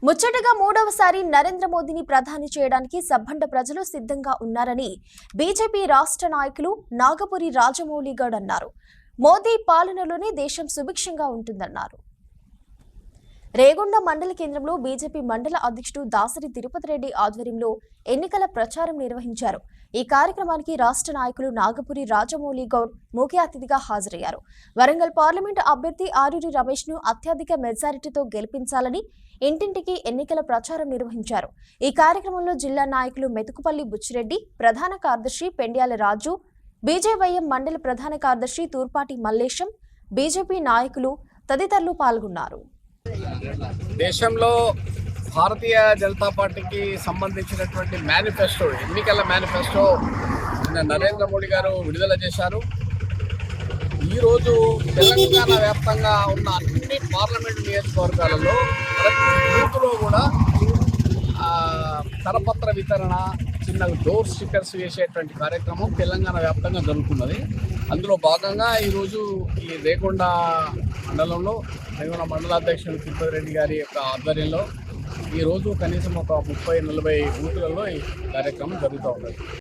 ముచ్చటగా మూడవసారి నరేంద్ర మోదీని ప్రధాని చేయడానికి సబ్బండ ప్రజలు సిద్ధంగా ఉన్నారని బీజేపీ రాష్ట్ర నాయకులు నాగపురి రాజమౌళి గౌడ్ అన్నారు. మోదీ పాలనలోనే దేశం సుభిక్షంగా ఉంటుందన్నారు. రేగొండ మండల కేంద్రంలో బీజేపీ మండల అధ్యక్షుడు దాసరి తిరుపతి రెడ్డి ఆధ్వర్యంలో ఎన్నికల ప్రచారం నిర్వహించారు. ఈ కార్యక్రమానికి రాష్ట్ర నాయకులు నాగపురి రాజమౌళి గౌడ్ ముఖ్య అతిథిగా హాజరయ్యారు. వరంగల్ పార్లమెంటు అభ్యర్థి ఆరూరి రమేష్ ను అత్యధిక మెజారిటీతో గెలిపించాలని ఇంటింటికి ఎన్నికల ప్రచారం నిర్వహించారు. ఈ కార్యక్రమంలో జిల్లా నాయకులు మెతుకుపల్లి బుచ్చిరెడ్డి, ప్రధాన కార్యదర్శి పెండ్యాల రాజు, బీజేవైఎం మండల ప్రధాన కార్యదర్శి తూర్పాటి మల్లేశం, బీజేపీ నాయకులు తదితరులు పాల్గొన్నారు. దేశంలో భారతీయ జనతా పార్టీకి సంబంధించినటువంటి మేనిఫెస్టో, ఎన్నికల మేనిఫెస్టో నరేంద్ర మోడీ గారు విడుదల చేశారు. ఈరోజు తెలంగాణ వ్యాప్తంగా ఉన్న అన్ని పార్లమెంటు నియోజకవర్గాలలో ప్రతి బూత్లో కూడా కరపత్ర వితరణ, చిన్న డోర్ స్టిక్కర్స్ వేసేటువంటి కార్యక్రమం తెలంగాణ వ్యాప్తంగా జరుగుతున్నది. అందులో భాగంగా ఈరోజు ఈ రేగొండ మండలంలో రేగొండ మండలాధ్యక్షుడు తిరుపతి రెడ్డి గారి యొక్క ఆధ్వర్యంలో ఈరోజు కనీసం ఒక 30-40 బూతులలో ఈ కార్యక్రమం జరుగుతూ ఉన్నది.